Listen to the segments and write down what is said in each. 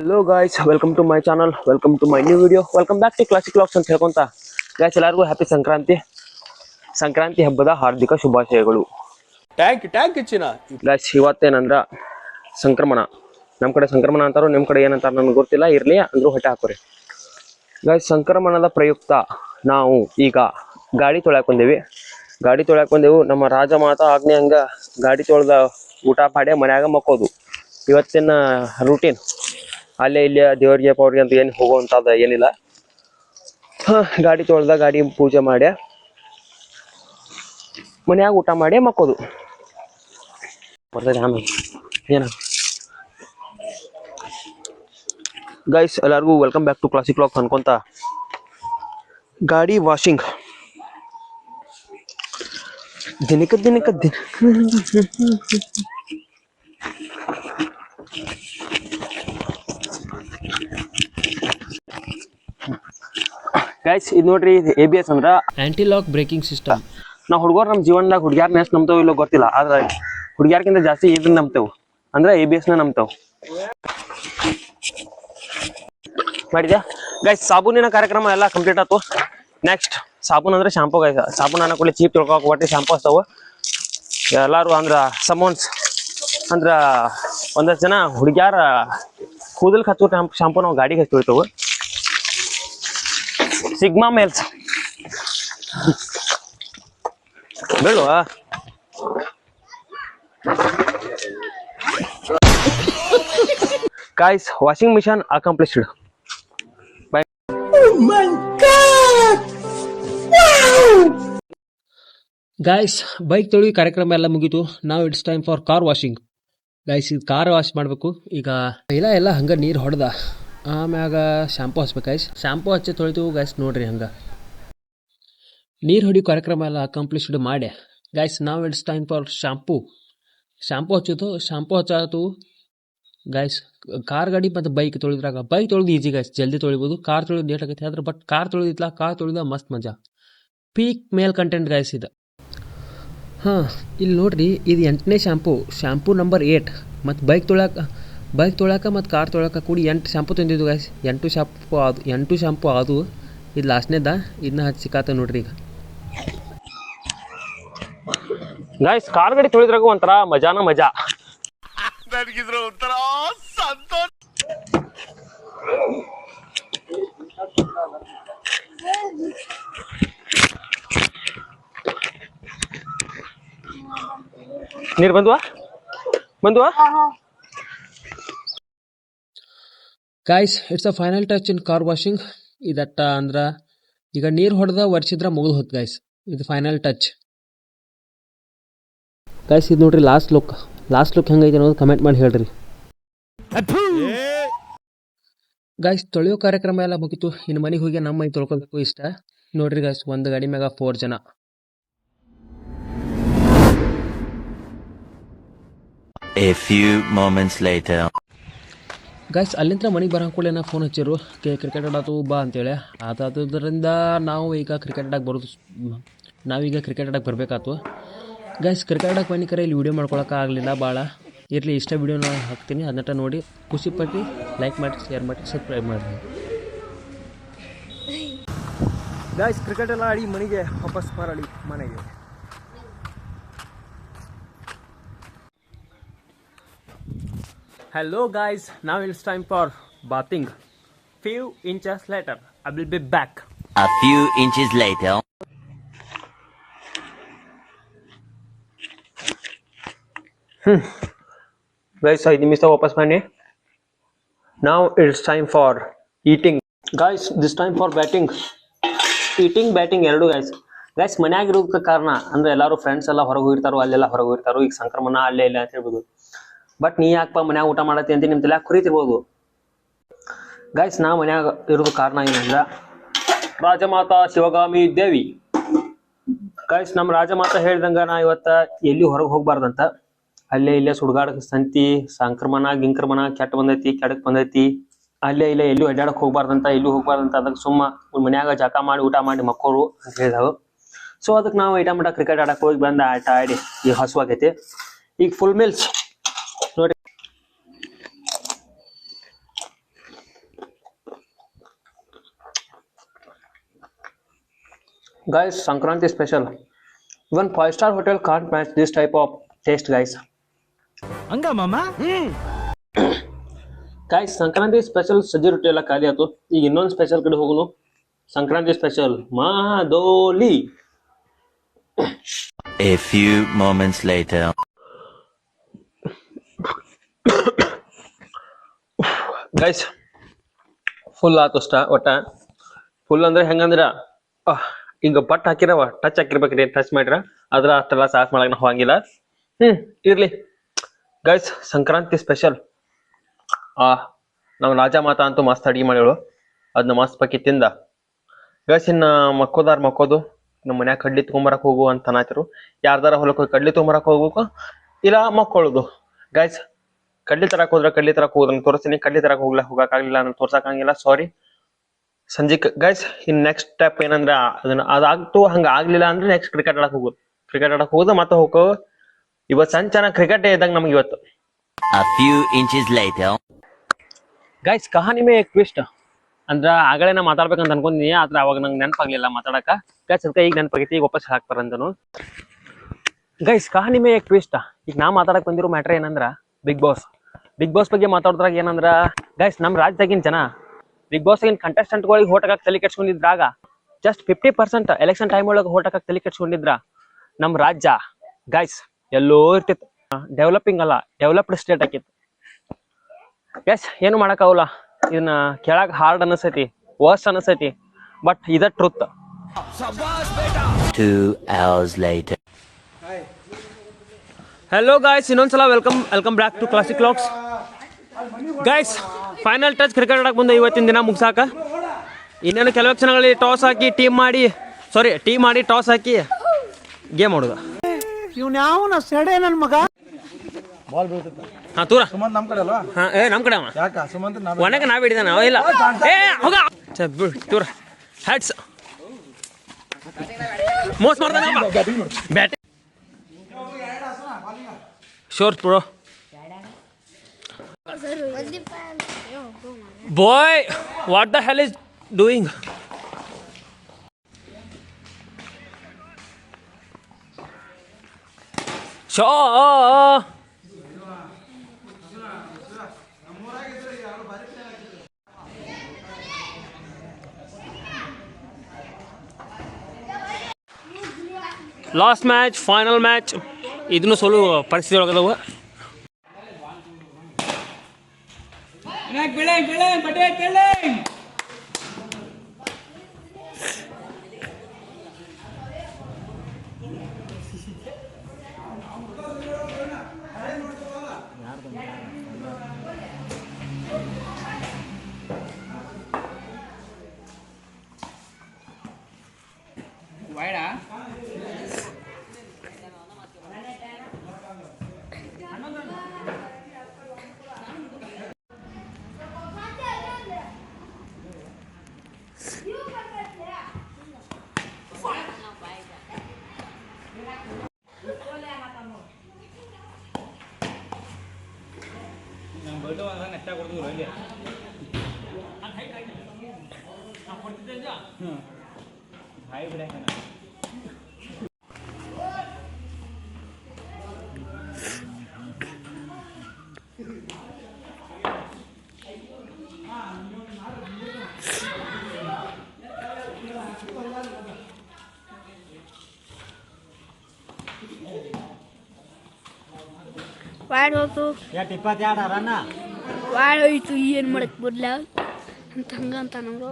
Hello guys, welcome to my channel, welcome to my new video, welcome back to classic vlogs ಅಂತ ಹೇಳ್ಕೊಂತ guys ಎಲ್ಲರಿಗೂ happy Sankranti ಹಬ್ಬದ ಹಾರ್ದಿಕ ಶುಭಾಶಯಗಳು. ಗಾಯ್ಸ್ ಇವತ್ತೇನಂದ್ರ ಸಂಕ್ರಮಣ. ನಮ್ಮ ಕಡೆ ಸಂಕ್ರಮಣ ಅಂತಾರೋ, ನಿಮ್ಮ ಕಡೆ ಏನಂತಾರ ನನಗೆ ಗೊತ್ತಿಲ್ಲ, ಇರಲಿ ಅಂದ್ರೂ ಹೊಟ್ಟೆ ಹಾಕೋರಿ. ಗಾಯ್ಸ್ ಸಂಕ್ರಮಣದ ಪ್ರಯುಕ್ತ ನಾವು ಈಗ ಗಾಡಿ ತೊಳ್ಯಾಕೊಂಡೆವು. ನಮ್ಮ ರಾಜಮಾತಾ ಆಜ್ಞೆ ಹಂಗ ಗಾಡಿ ತೊಳೆದ ಊಟ ಪಾಡೆ ಮನ್ಯಾಗ ಮಕ್ಕೋದು ಇವತ್ತಿನ ರೂಟೀನ್. ಅಲ್ಲೇ ಇಲ್ಲೇ ದೇವ್ರಿಗೆ ಪೌರ್ಗೆ ಅಂತ ಏನು ಹೋಗುವಂಥದ್ದು ಏನಿಲ್ಲ. ಗಾಡಿ ತೊಳ್ದ ಗಾಡಿ ಪೂಜೆ ಮಾಡಿ ಮನ್ಯಾಗ ಊಟ ಮಾಡಿ ಮಕ್ಕೋದು. ಬರ್ತದೆ ಆಮೇಲೆ ಏನ. ಗೈಸ್ ಎಲ್ಲರಿಗೂ welcome back to classic vlogs ಅನ್ಕೊಂತ ಗಾಡಿ ವಾಷಿಂಗ್ ದಿನಕ್ಕ ಗೈಸ್ ಇದು ನೋಡ್ರಿ, ಇದು ABS ಅಂದ್ರ ಆಂಟಿ ಲಾಕ್ ಬ್ರೇಕಿಂಗ್ ಸಿಸ್ಟಮ್. ನಾವು ಹುಡುಗರು ನಮ್ಮ ಜೀವನದಾಗ ಹುಡುಗ್ಯಾರನ್ನ ಎಷ್ಟು ನಂಬ್ತೇವೆ ಇಲ್ಲೋ ಗೊತ್ತಿಲ್ಲ, ಆದ್ರೆ ಹುಡುಗ್ಯಾರ್ಕಿಂತ ಜಾಸ್ತಿ ಇದನ್ನ ನಂಬ್ತೇವೆ ಅಂದ್ರೆ ABSನ ನಂಬ್ತೇವೆ. ಮಾಡಿದ್ಯಾ ಗೈಸ್? ಸಾಬೂನಿನ ಕಾರ್ಯಕ್ರಮ ಎಲ್ಲ ಕಂಪ್ಲೀಟ್ ಆಯ್ತು. ನೆಕ್ಸ್ಟ್ ಸಾಬೂನ್ ಅಂದ್ರೆ ಶಾಂಪು ಗೈಸ್. ಸಾಬೂನ್ ಅನ್ನಕೊಳ್ಳಿ ಚೀಪ್ ತಿಳ್ಕೊಕ್ ಒಟ್ಟಿ ಶಾಂಪು ಹಚ್ತಾವ ಎಲ್ಲಾರು. ಅಂದ್ರ ಸಮೋನ್ಸ್ ಅಂದ್ರ ಒಂದಷ್ಟು ಜನ ಹುಡುಗ್ಯಾರ ಕೂದಲ್ ಹಚ್ಚೋ ಶಾಂಪು ನಾವು ಗಾಡಿಗೆ ಹಚ್ಕೊಳ್ತೇವೆ. ಸಿಗ್ಮಾ ಮೇಲ್ಸ್ ಬೇಡವಾ? Guys washing mission accomplished. Bye. Guys bike ತೊಳಿ ಕಾರ್ಯಕ್ರಮ ಎಲ್ಲ ಮುಗೀತು. ನಾವು it's time for car washing. Guys ಇದು ಕಾರ್ ವಾಶ್ ಮಾಡಬೇಕು ಈಗ. ಎಲ್ಲ ಹಂಗೆ ನೀರು ಹೊಡೆದ ಆಮ್ಯಾಗ ಶಾಂಪು ಹಚ್ಬೇಕು ಗೈಸ್. ಶಾಂಪು ಹಚ್ಚಿ ತೊಳಿತೀವಿ ಗೈಸ್. ನೋಡ್ರಿ ಹಂಗೆ ನೀರು ಹೊಡಿ ಕಾರ್ಯಕ್ರಮ ಎಲ್ಲ ಅಕಾಂಪ್ಲಿಷ್ಡ್ ಮಾಡಿ ಗೈಸ್. ನಾವು ಇಟ್ಸ್ ಟೈಮ್ ಫಾರ್ ಶಾಂಪು ಹಚ್ಚೋದು. ಶಾಂಪು ಹಚ್ಚಾತು ಗೈಸ್. ಕಾರ್ ಗಾಡಿ ಮತ್ತು ಬೈಕ್ ತೊಳೆದ್ರಾಗ ಬೈಕ್ ತೊಳೆದು ಈಜಿ ಗೈಸ್, ಜಲ್ದಿ ತೊಳಿಬೋದು. ಕಾರ್ ತೊಳೆದು ಲೇಟ್ ಆಗೈತೆ ಆದ್ರೆ ಬಟ್ ಕಾರ್ ತೊಳೆದಿತ್ತಲ್ಲ, ಕಾರ್ ತೊಳೆದ ಮಸ್ತ್ ಮಜಾ. ಪೀಕ್ ಮೇಲ್ ಕಂಟೆಂಟ್ ಗೈಸ್ ಇದು. ಹಾಂ ಇಲ್ಲಿ ನೋಡ್ರಿ, ಇದು 8ನೇ ಶಾಂಪು ನಂಬರ್ 8. ಮತ್ತು ಬೈಕ್ ತೊಳ್ಯಾಕ ಮತ್ತು ಕಾರ್ ತೊಳ್ಯಾಕ ಕೂಡಿ 8 ಶಾಂಪು ತಂದಿದ್ದು ಗೈಸ್. 8 ಶಾಂಪು ಅದು. ಇದು ಲಾಸ್ಟ್ನೇದ. ಇದನ್ನ ಹಚ್ಚಿ ಸಿಕ್ಕಾತ ನೋಡ್ರಿ ಈಗ. ಗೈಸ್ ಕಾರ್ ಗಾಡಿ ತೊಳಿದ್ರಾಗ ಒಂಥರ ಮಜಾ. ನನಗಿದ್ರ ಒಂಥರ ಸಂತೋಷ. ನೀರು ಬಂದ್ವಾ? Guys it's a final touch in car washing. ಇದಟ್ಟ ಅಂದ್ರೆ ಈಗ ನೀರು ಹೊಡೆದ ಒರೆಸಿದ್ರೆ ಮುಗಿದು ಹೋಯ್ತು ಗೈಸ್. ಇದು ಫೈನಲ್ ಟಚ್ ಗೈಸ್. ಇದು ನೋಡ್ರಿ ಲಾಸ್ಟ್ ಲುಕ್ ಹೆಂಗೈತೆ ಅನ್ನೋದು ಕಮೆಂಟ್ ಮಾಡಿ ಹೇಳ್ರಿ ಗೈಸ್. ತೊಳೆಯೋ ಕಾರ್ಯಕ್ರಮ ಎಲ್ಲ ಮುಗಿತು. ಇನ್ನು ಮನೆಗೆ ಹೋಗಿ ನಮ್ಮ ಮೈ ತೊಳ್ಕೊಬೇಕು ಇಷ್ಟ. ನೋಡ್ರಿ ಗೈಸ್, ಒಂದು ಗಾಡಿ ಮ್ಯಾಗ 4 ಜನ. A few moments later. Guys ಅಲ್ಲಿಂದ ಮನೆಗೆ ಬರೋ ಕೂಡ ಏನೋ ಫೋನ್ ಹಚ್ಚಿರು, ಕ್ರಿಕೆಟ್ ಆಡೋದು ಬಾ ಅಂತೇಳಿ. ಅದಾದ್ರಿಂದ ನಾವೀಗ ಕ್ರಿಕೆಟ್ ಆಡಕ್ಕೆ ಬರಬೇಕಾಯ್ತು ಗೈಸ್. ಕ್ರಿಕೆಟ್ ಆಡಕ್ಕೆ ಬನ್ನಿ ಕರೆ ಇಲ್ಲಿ ವೀಡಿಯೋ ಮಾಡ್ಕೊಳಕ್ಕೆ ಆಗಲಿಲ್ಲ ಭಾಳ. ಇರಲಿ ಇಷ್ಟ ವೀಡಿಯೋನ ಹಾಕ್ತೀನಿ, ಅದನ್ನ ನೋಡಿ ಖುಷಿಪಟ್ಟು ಲೈಕ್ ಮಾಡಿ, ಶೇರ್ ಮಾಡಿ, ಸಬ್ಸ್ಕ್ರೈಬ್ ಮಾಡಿ ಗೈಸ್. ಕ್ರಿಕೆಟ್ ಎಲ್ಲ ಆಡಿ ಮನೆಗೆ ವಾಪಸ್ ಮರಳಿ ಮನೆಗೆ. Hello guys, now it's time for bathing. Few inches later, I will be back. A few inches later. Guys, 5 ನಿಮಿಷ ವಾಪಸ್ ಬನ್ನಿ. Now it's time for eating. Guys, this time for batting. Batting ಎರಡು ಗೈಸ್ ಮನ್ಯಾಗ ಇರೋದಕ್ಕೆ ಕಾರಣ ಅಂದ್ರೆ ಎಲ್ಲರೂ friends ಎಲ್ಲ ಹೊರಗೆ ಹೋಗಿರ್ತಾರೋ, ಅಲ್ಲೆಲ್ಲ ಹೊರಗೆ ಹೋಗಿರ್ತಾರೋ. ಈಗ ಸಂಕ್ರಮಣ ಅಲ್ಲೇ ಇಲ್ಲ ಅಂತ ಹೇಳ್ಬೋದು. ಬಟ್ ನೀ ಯಾಕಪ್ಪ ಮನ್ಯಾಗ ಊಟ ಮಾಡತ್ತಿ ಅಂತ ನಿಮ್ ತಲೆಯಾಗ ಕುರಿತಿರ್ಬೋದು ಗೈಸ್. ನಾ ಮನ್ಯಾಗ ಇರೋದು ಕಾರಣ ಏನಂದ್ರ ರಾಜಮಾತಾ ಶಿವಗಾಮಿ ದೇವಿ ಗೈಸ್. ನಮ್ಮ ರಾಜಮಾತಾ ಹೇಳಿದಂಗ ನಾ ಇವತ್ತ ಎಲ್ಲಿ ಹೊರಗೆ ಹೋಗ್ಬಾರ್ದಂತ. ಅಲ್ಲೇ ಇಲ್ಲೇ ಸುಡ್ಗಾಡಕ್ ಸಂತಿ, ಸಂಕ್ರಮಣ ಗಿಂಕ್ರಮಣ ಕೆಟ್ಟಕ್ ಬಂದೈತಿ. ಅಲ್ಲೇ ಇಲ್ಲೇ ಎಲ್ಲೂ ಅಡ್ಡಾಡಕ್ ಹೋಗ್ಬಾರ್ದಂತ, ಅದಕ್ಕೆ ಸುಮ್ಮ ಮನ್ಯಾಗ ಜಾಕ ಮಾಡಿ ಊಟ ಮಾಡಿ ಮಕ್ಕೋರು ಅಂತ ಹೇಳಿದವು. ಸೊ ಅದಕ್ಕೆ ನಾವು ಐಟಮ್ ಕ್ರಿಕೆಟ್ ಆಡಕ್ ಹೋಗಿ ಬಂದ ಆಟ ಆಡಿ ಈಗ ಹಸುವಾಗೈತಿ. ಈಗ ಫುಲ್ ಮೀಲ್ಸ್ ನೋಡಿ Guys, Sankranti special. Even 5-star hotel can't match this type of taste, guys. ಹಂಗ ಮಾಮ Guys, ಸಂಕ್ರಾಂತಿ ಸ್ಪೆಷಲ್ ಸಜ್ಜಿ ರೊಟ್ಟಿ ಎಲ್ಲ ಖಾಲಿ ಆಯ್ತು. ಈಗ ಇನ್ನೊಂದು ಸ್ಪೆಷಲ್ ಕಡೆ ಹೋಗುನು. ಸಂಕ್ರಾಂತಿ ಸ್ಪೆಷಲ್ ಮಾದೋಲಿ. A few moments later. Guys full ಆತು ಒಟ್ಟ ಫುಲ್ ಅಂದ್ರೆ ಹೆಂಗಂದ್ರ ಈಗ ಬಟ್ ಹಾಕಿರವ ಟಚ್ ಹಾಕಿರ್ಬೇಕ್ರಿ ಟಚ್ ಮಾಡಿರ ಅದ್ರ ಅಷ್ಟೆಲ್ಲ ಸಾಸ್ ಮಾಡಕ್ ನಾವು ಹಂಗಿಲ್ಲ ಇರ್ಲಿ ಗೈಸ್ ಸಂಕ್ರಾಂತಿ ಸ್ಪೆಷಲ್ ನಾವು ರಾಜ ಮಾತಾ ಅಂತೂ ಮಸ್ತ್ ಅಡಿಗೆ ಮಾಡಿಳು ಅದನ್ನ ಮಸ್ತ್ ಪಕ್ಕಿ ತಿಂದ ಗೈಸ್ ಇನ್ನ ಮಕ್ಕೋದು ನಮ್ಮ ಮನ್ಯಾಗ ಕಡ್ಲಿ ತಗೊಂಬರಕ್ ಹೋಗು ಅಂತ ಅನ್ನತಿರು ಯಾರ್ದಾರ ಹೊಲಕ್ಕೆ ಹೋಗಿ ಕಡ್ಲಿ ತಗೊಂಬರಕ್ ಹೋಗ್ಬೇಕು ಇಲ್ಲ ಮಕ್ಕೊಳ್ಳೋದು ಗೈಸ್ ಕಡ್ಲಿ ತರಕ್ ಹೋದ್ರೆ ತೋರಿಸ್ತೀನಿ ಕಡ್ಲಿ ತರಕ್ ಹೋಗಕ್ಕಾಗ್ಲಿಲ್ಲ ಅಂದ್ರೆ ತೋರ್ಸಕ್ಕಾಗಿಲ್ಲ ಸಾರಿ ಸಂಜಿಕ್ ಗೈಸ್ ಇನ್ ನೆಕ್ಸ್ಟ್ ಸ್ಟೆಪ್ ಏನಂದ್ರ ಅದಾಗ್ತು ಹಂಗ ಆಗ್ಲಿಲ್ಲ ಅಂದ್ರೆ ನೆಕ್ಸ್ಟ್ ಕ್ರಿಕೆಟ್ ಆಡಕ್ ಹೋಗುದು ಮತ್ತೆ ಹೋಗೋ ಇವತ್ತು ಸಂಚಾನ ಕ್ರಿಕೆಟ್ ಇದ್ದಂಗ ನಮ್ಗೆ ಇವತ್ತು A few inches later. Guys Kahaani May twist ಅಂದ್ರ ಆಗಲೇ ನಾ ಮಾತಾಡ್ಬೇಕಂತ ಅನ್ಕೊಂಡಿನಿ ಆದ್ರೆ ಅವಾಗ ನಂಗೆ ನೆನಪಾಗ್ಲಿಲ್ಲ ಮಾತಾಡಕ ಗೈಸ್ ಅದಕ್ಕೆ ಈಗ ನೆನಪಾಗೈತಿ ಈಗ ವಾಪಸ್ ಹಾಕ್ತಾರಂತನು ಗೈಸ್ ಕಹಾನಿ ಮೇ ಟ್ವಿಸ್ಟ್ ಈಗ ನಾ ಮಾತಾಡಕ್ ಬಂದಿರೋ ಮ್ಯಾಟ್ರ್ ಏನಂದ್ರ ಬಿಗ್ ಬಾಸ್ ಬಗ್ಗೆ ಮಾತಾಡಿದ್ರಾಗ ಏನಂದ್ರ ಗೈಸ್ ನಮ್ ರಾಜ್ಯದಾಗಿನ ಜನ ಬಿಗ್ ಬಾಸ್ ಆಗಿನ ಕಂಟೆಸ್ಟೆಂಟ್ಗಳಿಗೆ ಹೋಟಕ್ ತಲೆ ಕೆಡ್ಸ್ಕೊಂಡಿದ್ರಾಗ ಜಸ್ಟ್ 50% ಎಲೆಕ್ಷನ್ ಟೈಮ್ ಒಳಗೆ ಹೋಟಕ್ ತಲೆ ಕೆಡ್ಸ್ಕೊಂಡಿದ್ರ ನಮ್ ರಾಜ್ಯ ಗೈಸ್ ಎಲ್ಲೋ ಇರ್ತಿತ್ತು ಡೆವಲಪಿಂಗ್ ಅಲ್ಲ ಡೆವಲಪ್ಡ್ ಸ್ಟೇಟ್ ಆಕಿತ್ತು ಗೈಸ್ ಏನು ಮಾಡಕ್ಕಾಗಲ್ಲ ಇದನ್ನ ಕೇಳಕ್ ಹಾರ್ಡ್ ಅನಿಸ್ತೈತಿ ವರ್ಸ್ಟ್ ಅನಿಸ್ತೈತಿ ಬಟ್ ಇದ truth 2 hours later. Hello guys ಇನ್ನೊಂದ್ಸಲ welcome back to classic vlogs guys final touch cricket ಆಡಕ್ಕೆ ಬಂದ ಇವತ್ತಿನ ದಿನ ಮುಗ್ಸಾಕ ಇನ್ನೇನು ಕೆಲವು ಕ್ಷಣಗಳಲ್ಲಿ ಟೀಮ್ ಮಾಡಿ ಟಾಸ್ ಹಾಕಿ ಗೇಮ್ ಆಡೋದು ಇವ್ನ ಸೆಡೆ ನನ್ ಮಗ ಹಾ ತೂರ ಸುಮಂತ್ ನಮ್ ಕಡೆ ಅಲ್ವಾ ಹಾ ನಮ್ ಕಡೆ ಅವ ಯಾಕ ಸುಮಂತ್ ಒಣಗ ನಾವ್ ಹಿಡಿದಾನ ಅವ ಇಲ್ಲ ಹೋಗ ತೂರ ಹ್ಯಾಟ್ಸ್ ಮೋಸ ಮಾಡ್ತಾನೆ bat sure bro boy what the hell is doing sure last match final match ಇದನ್ನು ಸೋಲು ಪರಿಸ್ಥಿತಿ ಒಳಗದವು ವಾಡ್ ಹೋತು ವಾಡ್ ಹೋಯ್ತು ಏನು ಮಾಡಕ್ ಬರಲ್ಲ ಅಂತ ಹಂಗಂತ ನಮ್ರು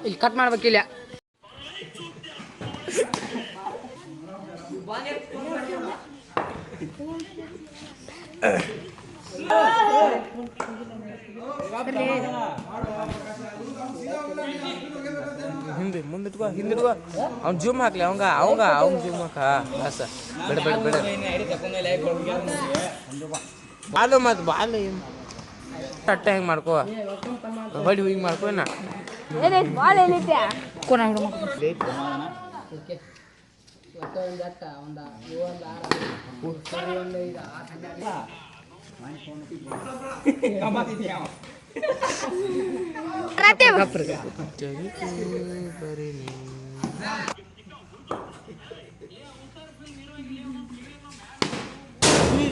ಇಲ್ಲಿ ಕಟ್ ಮಾಡ್ಬೇಕಿಲ್ಲ ಮುಂದಿಟ್ಕೋ ಹಿಂದಿಟ್ಕೋ ಅವ್ನು ಜೂಮ್ ಹಾಕ್ಲಿ ಅವ್ನು ಜೂಮ್ ಹಾಕ ಬಸ್ ಬಿಡ ಬಾಲು ಮತ್ತು ಬಾಲು ಅಟ್ಟೆ ಹೆಂಗೆ ಮಾಡ್ಕೋ ಹೊಡಿ ಹಿಂಗೆ ಮಾಡ್ಕೋ ನಾ ಬಾಲ್ ಎಲ್ಲಿದ್ದೆ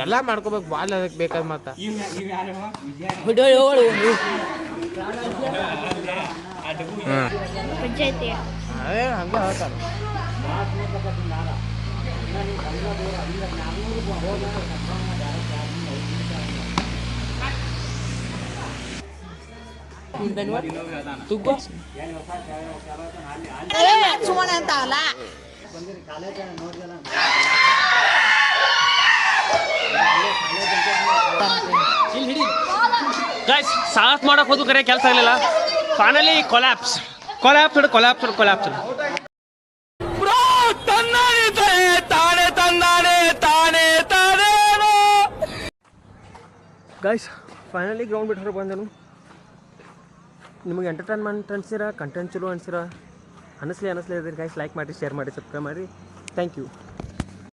ಎಲ್ಲ ಮಾಡ್ಕೋಬೇಕು ಬಾಲ್ ಅದಕ್ಕೆ ಬೇಕಾದ ಮಾತ ಪಂಚಾಯತಿ ಅದೇ ಹಂಗ ಹೇಳ್ತಾರ ಗೈಸ್ ಸಾಹಸ ಮಾಡಕ್ ಹೋದು ಕರೆ ಕೆಲಸ ಆಗಲಿಲ್ಲ finally collapse guys finally ground ಬಿಟ್ಟು ಬಂದನು ನಿಮಗೆ ಎಂಟರ್ಟೈನ್ಮೆಂಟ್ ಅನ್ಸಿರ ಕಂಟೆಂಟ್ ಚಲೋ ಅನ್ಸಿರ ಅನಿಸ್ಲಿ ಗೈಸ್ ಲೈಕ್ ಮಾಡಿ ಶೇರ್ ಮಾಡಿ ಸಬ್ಸ್ಕ್ರೈಬ್ ಮಾಡಿ ಥ್ಯಾಂಕ್ ಯು